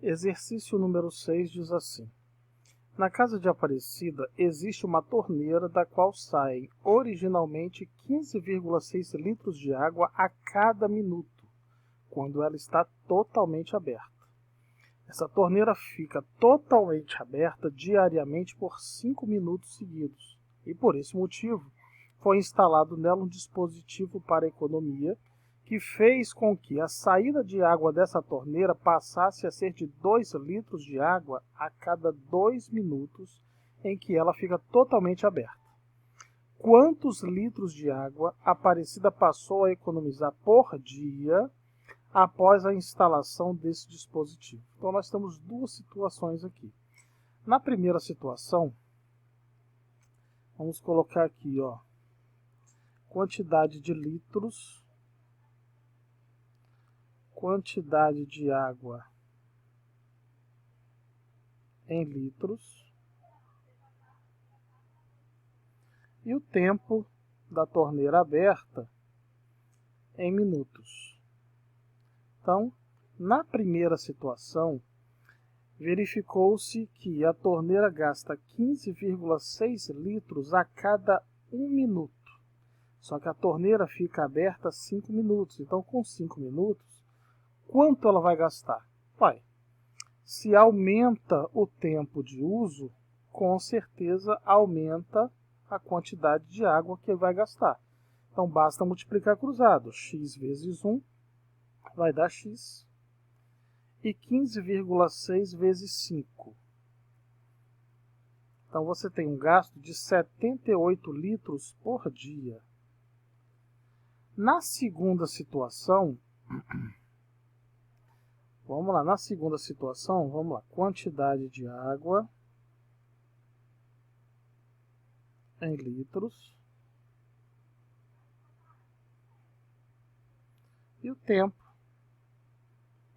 Exercício número 6 diz assim: na casa de Aparecida existe uma torneira da qual saem originalmente 15,6 litros de água a cada minuto, quando ela está totalmente aberta. Essa torneira fica totalmente aberta diariamente por 5 minutos seguidos, e por esse motivo foi instalado nela um dispositivo para economia que fez com que a saída de água dessa torneira passasse a ser de 2 litros de água a cada 2 minutos em que ela fica totalmente aberta. Quantos litros de água a Aparecida passou a economizar por dia após a instalação desse dispositivo? Então nós temos duas situações aqui. Na primeira situação, vamos colocar aqui, quantidade de litros, quantidade de água em litros e o tempo da torneira aberta em minutos. Então, na primeira situação, verificou-se que a torneira gasta 15,6 litros a cada 1 minuto. Só que a torneira fica aberta 5 minutos. Então, com 5 minutos, quanto ela vai gastar? Se aumenta o tempo de uso, com certeza aumenta a quantidade de água que vai gastar. Então, basta multiplicar cruzado. X vezes 1 vai dar X. E 15,6 vezes 5. Então, você tem um gasto de 78 litros por dia. Na segunda situação, quantidade de água em litros e o tempo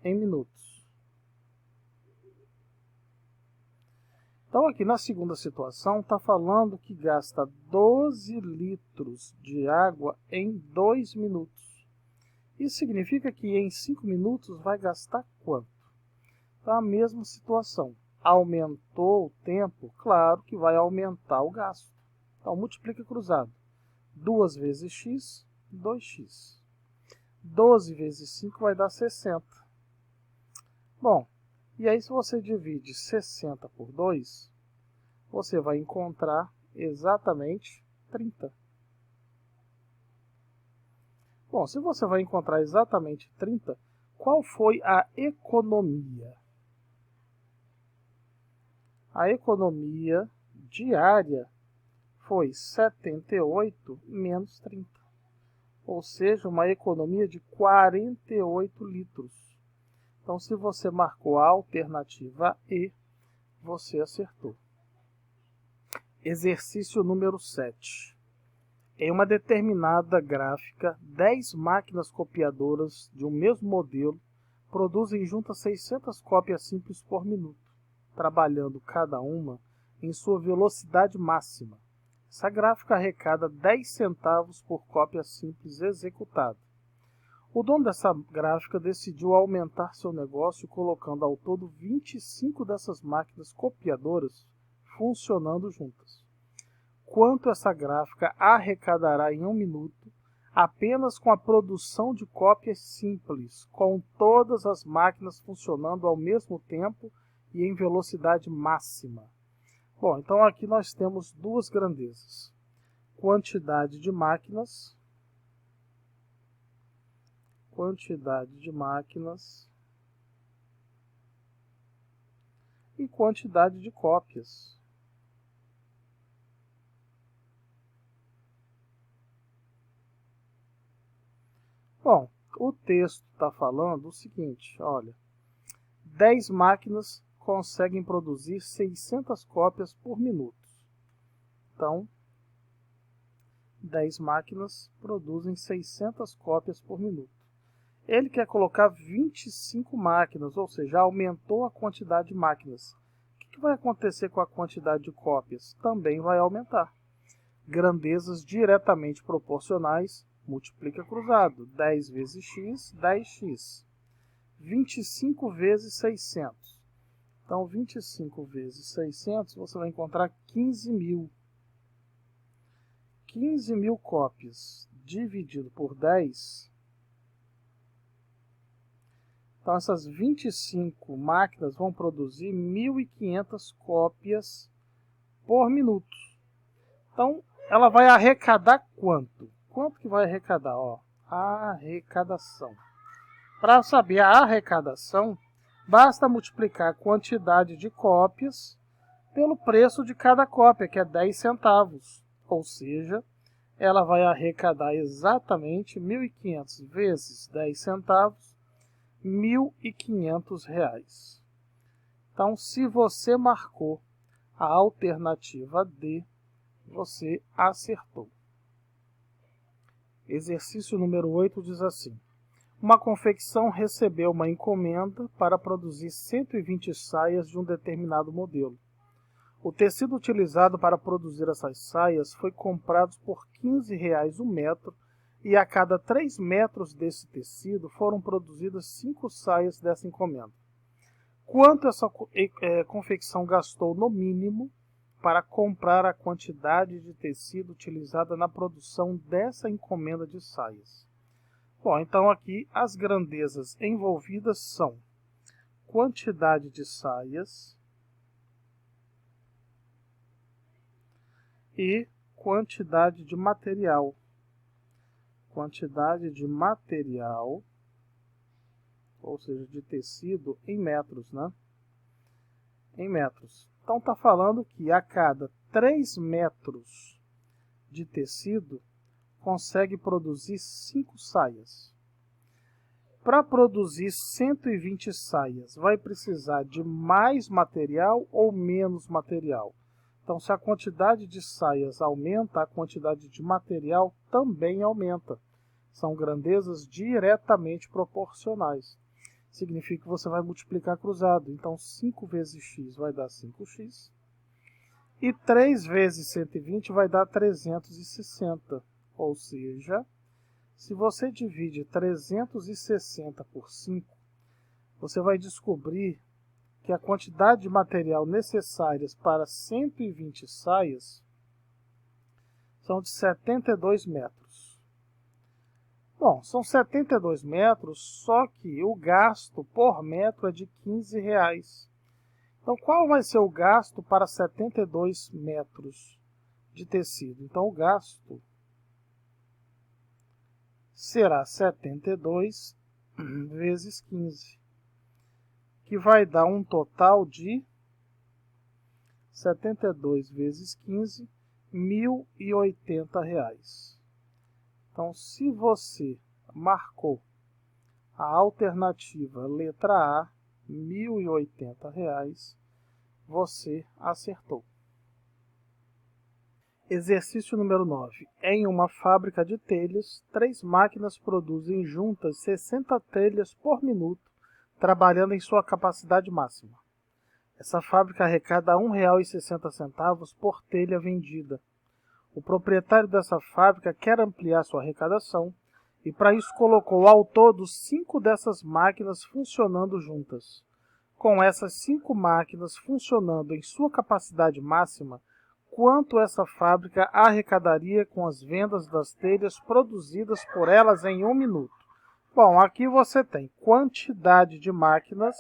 em minutos. Então aqui na segunda situação está falando que gasta 12 litros de água em 2 minutos. Isso significa que em 5 minutos vai gastar quanto? Então a mesma situação. Aumentou o tempo? Claro que vai aumentar o gasto. Então multiplica cruzado. 2 vezes x, 2x. 12 vezes 5 vai dar 60. Bom, e aí se você divide 60 por 2, você vai encontrar exatamente 30. Bom, se você vai encontrar exatamente 30, qual foi a economia? A economia diária foi 78 menos 30. Ou seja, uma economia de 48 litros. Então, se você marcou a alternativa E, você acertou. Exercício número 7. Em uma determinada gráfica, 10 máquinas copiadoras de um mesmo modelo produzem juntas 600 cópias simples por minuto, trabalhando cada uma em sua velocidade máxima. Essa gráfica arrecada 10 centavos por cópia simples executada. O dono dessa gráfica decidiu aumentar seu negócio colocando ao todo 25 dessas máquinas copiadoras funcionando juntas. Quanto essa gráfica arrecadará em 1 minuto apenas com a produção de cópias simples, com todas as máquinas funcionando ao mesmo tempo e em velocidade máxima? Bom, então aqui nós temos duas grandezas. Quantidade de máquinas e quantidade de cópias. Bom, o texto está falando o seguinte, olha, 10 máquinas conseguem produzir 600 cópias por minuto. Então, 10 máquinas produzem 600 cópias por minuto. Ele quer colocar 25 máquinas, ou seja, aumentou a quantidade de máquinas. O que vai acontecer com a quantidade de cópias? Também vai aumentar. Grandezas diretamente proporcionais, multiplica cruzado. 10 vezes x, 10x. 25 vezes 600. Então, 25 vezes 600, você vai encontrar 15.000. 15.000 cópias dividido por 10. Então, essas 25 máquinas vão produzir 1.500 cópias por minuto. Então, ela vai arrecadar quanto? Quanto que vai arrecadar? Ó, arrecadação. Para saber a arrecadação, basta multiplicar a quantidade de cópias pelo preço de cada cópia, que é 10 centavos. Ou seja, ela vai arrecadar exatamente 1.500 vezes 10 centavos, R$ 1.500. Então, se você marcou a alternativa D, você acertou. Exercício número 8 diz assim: uma confecção recebeu uma encomenda para produzir 120 saias de um determinado modelo. O tecido utilizado para produzir essas saias foi comprado por R$ 15 o metro e a cada 3 metros desse tecido foram produzidas 5 saias dessa encomenda. Quanto essa confecção gastou no mínimo para comprar a quantidade de tecido utilizada na produção dessa encomenda de saias? Bom, então aqui as grandezas envolvidas são quantidade de saias e quantidade de material. Quantidade de material, ou seja, de tecido em metros, né? Em metros. Então está falando que a cada 3 metros de tecido consegue produzir 5 saias. Para produzir 120 saias, vai precisar de mais material ou menos material? Então, se a quantidade de saias aumenta, a quantidade de material também aumenta. São grandezas diretamente proporcionais. Significa que você vai multiplicar cruzado. Então, 5 vezes x vai dar 5x. E 3 vezes 120 vai dar 360. Ou seja, se você divide 360 por 5, você vai descobrir que a quantidade de material necessárias para 120 saias são de 72 metros. Bom, são 72 metros, só que o gasto por metro é de R$ 15. Então, qual vai ser o gasto para 72 metros de tecido? Então, o gasto será 72 vezes 15. Que vai dar um total de 72 vezes 15, R$ 1.080. Então, se você marcou a alternativa letra A, R$ 1.080, você acertou. Exercício número 9. Em uma fábrica de telhas, 3 máquinas produzem juntas 60 telhas por minuto, trabalhando em sua capacidade máxima. Essa fábrica arrecada R$ 1,60 por telha vendida. O proprietário dessa fábrica quer ampliar sua arrecadação e para isso colocou ao todo 5 dessas máquinas funcionando juntas. Com essas 5 máquinas funcionando em sua capacidade máxima, quanto essa fábrica arrecadaria com as vendas das telhas produzidas por elas em 1 minuto? Bom, aqui você tem quantidade de máquinas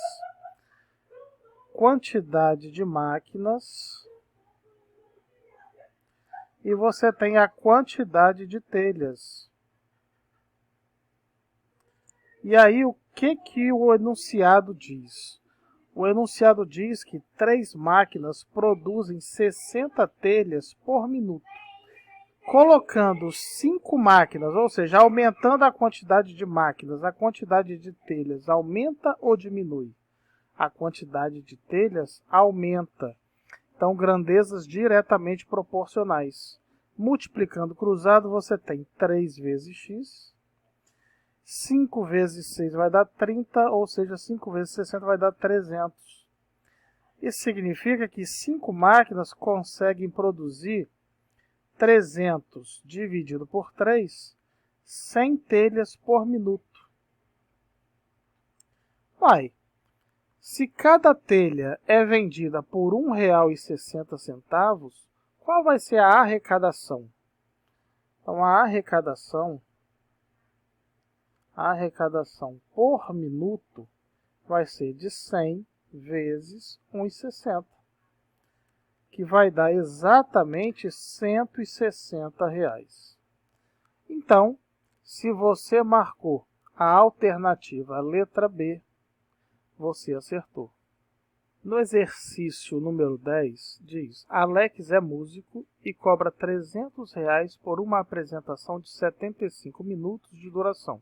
e você tem a quantidade de telhas. E aí, o que o enunciado diz? O enunciado diz que 3 máquinas produzem 60 telhas por minuto. Colocando 5 máquinas, ou seja, aumentando a quantidade de máquinas, a quantidade de telhas aumenta ou diminui? A quantidade de telhas aumenta. Então, grandezas diretamente proporcionais. Multiplicando cruzado, você tem 3 vezes x. 5 vezes 6 vai dar 30, ou seja, 5 vezes 60 vai dar 300. Isso significa que 5 máquinas conseguem produzir 300 dividido por 3, 100 telhas por minuto. Uai, Se cada telha é vendida por R$ 1,60, qual vai ser a arrecadação? Então, a arrecadação por minuto vai ser de 100 vezes R$ 1,60, que vai dar exatamente R$ 160. Então, se você marcou a alternativa letra B, você acertou. No exercício número 10, diz: Alex é músico e cobra R$ 300 por uma apresentação de 75 minutos de duração.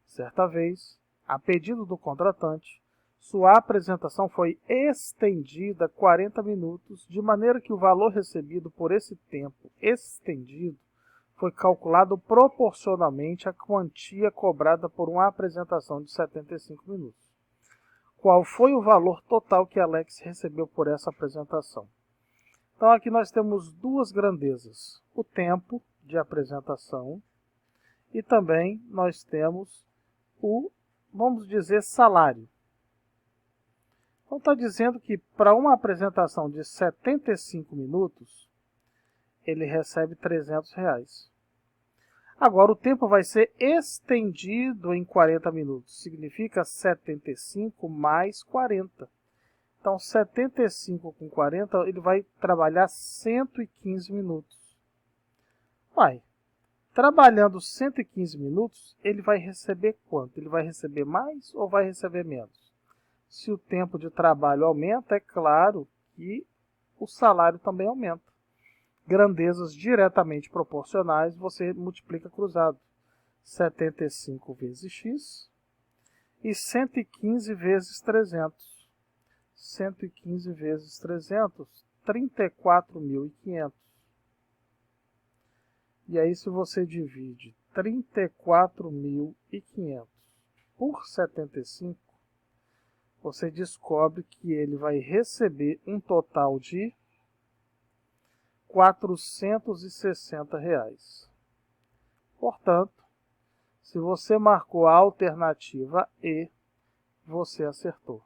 Certa vez, a pedido do contratante, sua apresentação foi estendida 40 minutos, de maneira que o valor recebido por esse tempo estendido foi calculado proporcionalmente à quantia cobrada por uma apresentação de 75 minutos. Qual foi o valor total que Alex recebeu por essa apresentação? Então aqui nós temos duas grandezas: o tempo de apresentação e também nós temos o, vamos dizer, salário. Então está dizendo que para uma apresentação de 75 minutos, ele recebe R$ 300. Agora o tempo vai ser estendido em 40 minutos, significa 75 mais 40. Então 75 com 40, ele vai trabalhar 115 minutos. Trabalhando 115 minutos, ele vai receber quanto? Ele vai receber mais ou vai receber menos? Se o tempo de trabalho aumenta, é claro que o salário também aumenta. Grandezas diretamente proporcionais, você multiplica cruzado. 75 vezes x e 115 vezes 300. 115 vezes 300, 34.500. E aí, se você divide 34.500 por 75, você descobre que ele vai receber um total de R$ 460. Portanto, se você marcou a alternativa E, você acertou.